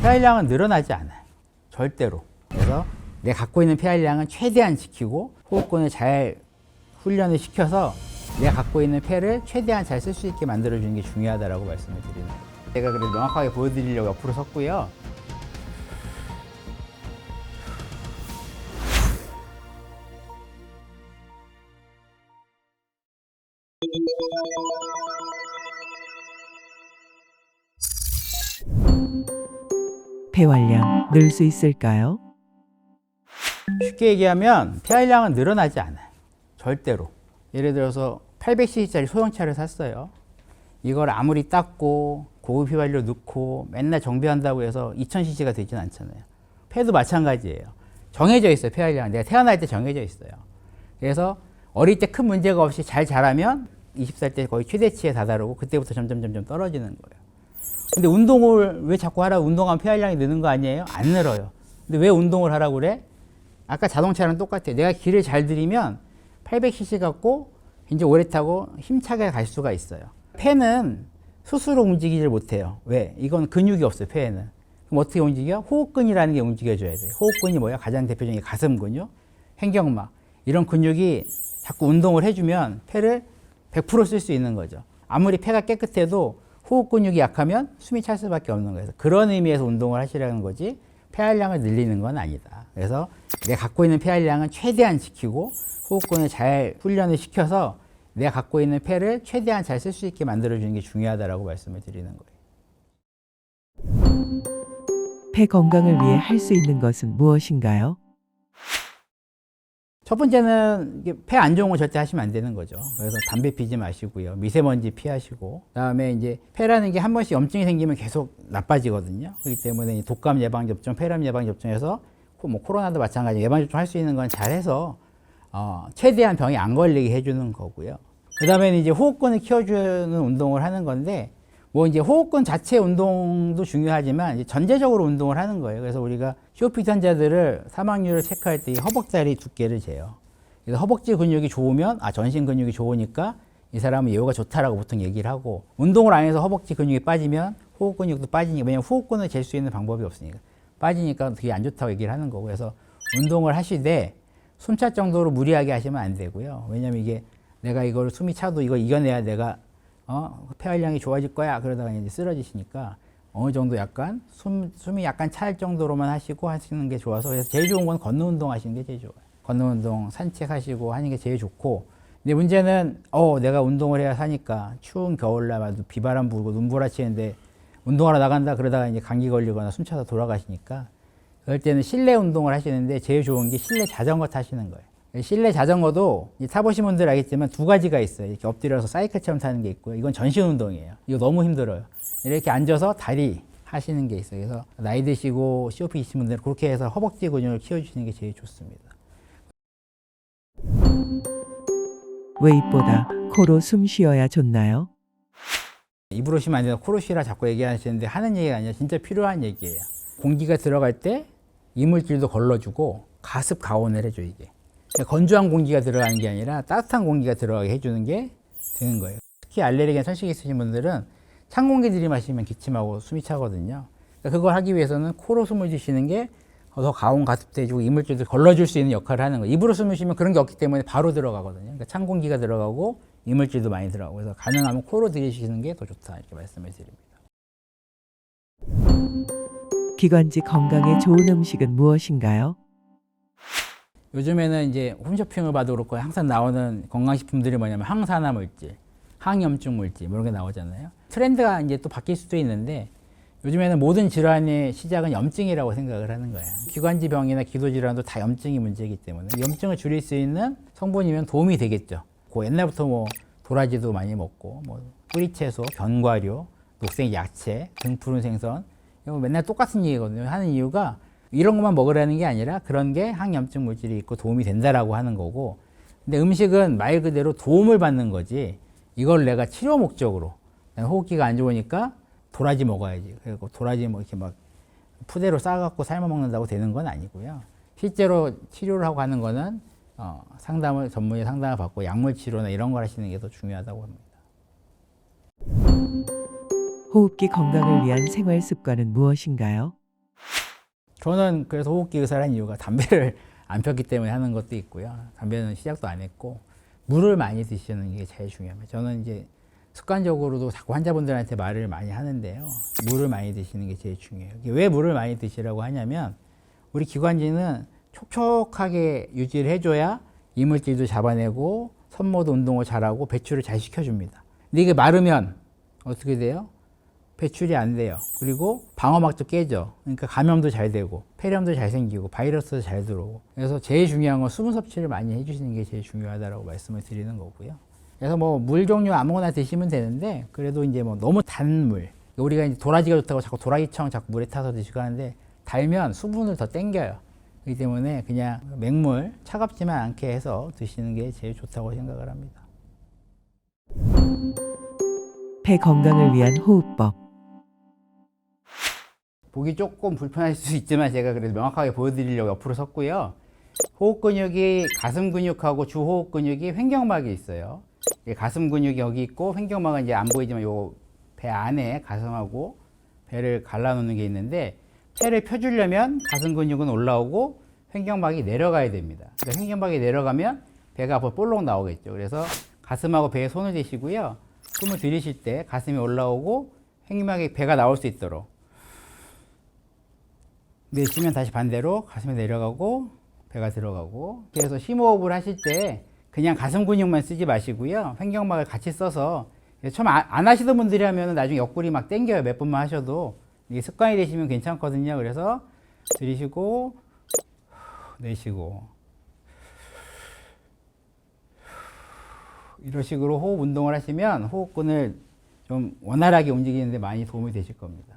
폐활량은 늘어나지 않아요. 절대로. 그래서 내가 갖고 있는 폐활량은 최대한 지키고 호흡권을 잘 훈련을 시켜서 내가 갖고 있는 폐를 최대한 잘 쓸 수 있게 만들어주는 게 중요하다고 말씀을 드리는 거예요. 제가 그래도 명확하게 보여드리려고 옆으로 섰고요. 폐활량 늘 수 있을까요? 쉽게 얘기하면 폐활량은 늘어나지 않아요. 절대로. 예를 들어서 800cc짜리 소형차를 샀어요. 이걸 아무리 닦고 고급 휘발유 넣고 맨날 정비한다고 해서 2000cc가 되진 않잖아요. 폐도 마찬가지예요. 정해져 있어요. 폐활량. 내가 태어날 때 정해져 있어요. 그래서 어릴 때 큰 문제가 없이 잘 자라면 20살 때 거의 최대치에 다다르고 그때부터 점점 떨어지는 거예요. 근데 운동을 왜 자꾸 하라고 운동하면 폐활량이 느는 거 아니에요? 안 늘어요. 근데 왜 운동을 하라고 그래? 아까 자동차랑 똑같아요. 내가 길을 잘 들이면 800cc 갖고 굉장히 오래 타고 힘차게 갈 수가 있어요. 폐는 스스로 움직이질 못해요. 왜? 이건 근육이 없어요. 폐에는. 그럼 어떻게 움직여? 호흡근이라는 게 움직여줘야 돼요. 호흡근이 뭐야? 가장 대표적인 게 가슴 근육, 횡격막 이런 근육이 자꾸 운동을 해주면 폐를 100% 쓸 수 있는 거죠. 아무리 폐가 깨끗해도 호흡 근육이 약하면 숨이 찰 수밖에 없는 거예요. 그런 의미에서 운동을 하시라는 거지 폐활량을 늘리는 건 아니다. 그래서 내가 갖고 있는 폐활량은 최대한 지키고 호흡근을 잘 훈련을 시켜서 내가 갖고 있는 폐를 최대한 잘 쓸 수 있게 만들어주는 게 중요하다고 말씀을 드리는 거예요. 폐 건강을 위해 할 수 있는 것은 무엇인가요? 첫 번째는 폐 안 좋은 거 절대 하시면 안 되는 거죠. 그래서 담배 피지 마시고요. 미세먼지 피하시고. 그다음에 이제 폐라는 게 한 번씩 염증이 생기면 계속 나빠지거든요. 그렇기 때문에 독감 예방 접종, 폐렴 예방 접종에서 뭐 코로나도 마찬가지 예방 접종 할 수 있는 건 잘해서 최대한 병이 안 걸리게 해주는 거고요. 그다음에는 이제 호흡근을 키워주는 운동을 하는 건데 뭐 이제 호흡근 자체 운동도 중요하지만 이제 전체적으로 운동을 하는 거예요. 그래서 우리가 COPD 환자들을 사망률을 체크할 때 이 허벅다리 두께를 재요. 그래서 허벅지 근육이 좋으면 전신 근육이 좋으니까 이 사람은 예후가 좋다라고 보통 얘기를 하고 운동을 안 해서 허벅지 근육이 빠지면 호흡 근육도 빠지니까 왜냐면 호흡근을 잴 수 있는 방법이 없으니까 빠지니까 되게 안 좋다고 얘기를 하는 거고 그래서 운동을 하시되 숨찰 정도로 무리하게 하시면 안 되고요. 왜냐면 이게 내가 이걸 숨이 차도 이거 이겨내야 내가 폐활량이 좋아질 거야 그러다가 이제 쓰러지시니까 어느 정도 약간 숨이 약간 찰 정도로만 하시고 하시는 게 좋아서 그래서 제일 좋은 건 걷는 운동 하시는 게 제일 좋아요. 걷는 운동 산책하시고 하는 게 제일 좋고 근데 문제는 내가 운동을 해야 사니까 추운 겨울날 비바람 불고 눈보라치는데 운동하러 나간다 그러다가 이제 감기 걸리거나 숨차서 돌아가시니까 그럴 때는 실내 운동을 하시는데 제일 좋은 게 실내 자전거 타시는 거예요. 실내 자전거도 타보신 분들 알겠지만 두 가지가 있어요. 이렇게 엎드려서 사이클처럼 타는 게 있고요. 이건 전신 운동이에요. 이거 너무 힘들어요. 이렇게 앉아서 다리 하시는 게 있어요. 그래서 나이 드시고 COPD 있으신 분들은 그렇게 해서 허벅지 근육을 키워주시는 게 제일 좋습니다. 왜 입보다 코로 숨 쉬어야 좋나요? 입으로 쉬면 안 돼요. 코로 쉬라 자꾸 얘기하시는데 하는 얘기가 아니라 진짜 필요한 얘기예요. 공기가 들어갈 때 이물질도 걸러주고 가습 가온을 해줘 이게. 건조한 공기가 들어가는 게 아니라 따뜻한 공기가 들어가게 해주는 게 되는 거예요. 특히 알레르기나 천식이 있으신 분들은 찬 공기 들이마시면 기침하고 숨이 차거든요. 그러니까 그걸 하기 위해서는 코로 숨을 쉬시는 게 더 가온 가습도 해주고 이물질도 걸러줄 수 있는 역할을 하는 거예요. 입으로 숨을 쉬면 그런 게 없기 때문에 바로 들어가거든요. 그러니까 찬 공기가 들어가고 이물질도 많이 들어가고 그래서 가능하면 코로 들이쉬는 게 더 좋다 이렇게 말씀을 드립니다. 기관지 건강에 좋은 음식은 무엇인가요? 요즘에는 이제 홈쇼핑을 봐도 그렇고 항상 나오는 건강식품들이 뭐냐면 항산화 물질, 항염증 물질 뭐 이런 게 나오잖아요. 트렌드가 이제 또 바뀔 수도 있는데 요즘에는 모든 질환의 시작은 염증이라고 생각을 하는 거예요. 기관지병이나 기도질환도 다 염증이 문제이기 때문에 염증을 줄일 수 있는 성분이면 도움이 되겠죠. 옛날부터 뭐 도라지도 많이 먹고 뭐 뿌리채소, 견과류, 녹색 야채, 등푸른 생선 이거 맨날 똑같은 얘기거든요. 하는 이유가 이런 것만 먹으라는 게 아니라 그런 게 항염증 물질이 있고 도움이 된다라고 하는 거고 근데 음식은 말 그대로 도움을 받는 거지 이걸 내가 치료 목적으로 호흡기가 안 좋으니까 도라지 먹어야지 그리고 도라지 뭐 이렇게 막 푸대로 싸갖고 삶아 먹는다고 되는 건 아니고요. 실제로 치료를 하고 하는 거는 전문의 상담을 받고 약물 치료나 이런 걸 하시는 게 더 중요하다고 합니다. 호흡기 건강을 위한 생활 습관은 무엇인가요? 저는 그래서 호흡기 의사를 한 이유가 담배를 안 폈기 때문에 하는 것도 있고요. 담배는 시작도 안 했고 물을 많이 드시는 게 제일 중요합니다. 저는 이제 습관적으로도 자꾸 환자분들한테 말을 많이 하는데요. 물을 많이 드시는 게 제일 중요해요. 왜 물을 많이 드시라고 하냐면 우리 기관지는 촉촉하게 유지를 해줘야 이물질도 잡아내고 선모도 운동을 잘하고 배출을 잘 시켜줍니다. 근데 이게 마르면 어떻게 돼요? 배출이 안 돼요. 그리고 방어막도 깨져. 그러니까 감염도 잘 되고 폐렴도 잘 생기고 바이러스도 잘 들어오고. 그래서 제일 중요한 건 수분 섭취를 많이 해주시는 게 제일 중요하다고 말씀을 드리는 거고요. 그래서 뭐 물 종류 아무거나 드시면 되는데 그래도 이제 뭐 너무 단 물. 우리가 이제 도라지가 좋다고 자꾸 도라지청 자꾸 물에 타서 드시고 하는데 달면 수분을 더 땡겨요. 그렇기 때문에 그냥 맹물 차갑지만 않게 해서 드시는 게 제일 좋다고 생각을 합니다. 폐 건강을 위한 호흡법. 보기 조금 불편하실 수 있지만 제가 그래도 명확하게 보여드리려고 옆으로 섰고요. 호흡 근육이 가슴 근육하고 주호흡 근육이 횡격막에 있어요. 가슴 근육이 여기 있고 횡격막은 이제 안 보이지만 요 배 안에 가슴하고 배를 갈라놓는 게 있는데 폐를 펴주려면 가슴 근육은 올라오고 횡격막이 내려가야 됩니다. 그러니까 횡격막이 내려가면 배가 앞으로 볼록 나오겠죠. 그래서 가슴하고 배에 손을 대시고요. 숨을 들이쉴 때 가슴이 올라오고 횡격막에 배가 나올 수 있도록 내쉬면 다시 반대로 가슴이 내려가고 배가 들어가고. 그래서 심호흡을 하실 때 그냥 가슴 근육만 쓰지 마시고요. 횡격막을 같이 써서 처음 안 하시던 분들이 하면 나중에 옆구리 막 당겨요. 몇 번만 하셔도. 이게 습관이 되시면 괜찮거든요. 그래서 들이쉬고 내쉬고 이런 식으로 호흡 운동을 하시면 호흡근을 좀 원활하게 움직이는데 많이 도움이 되실 겁니다.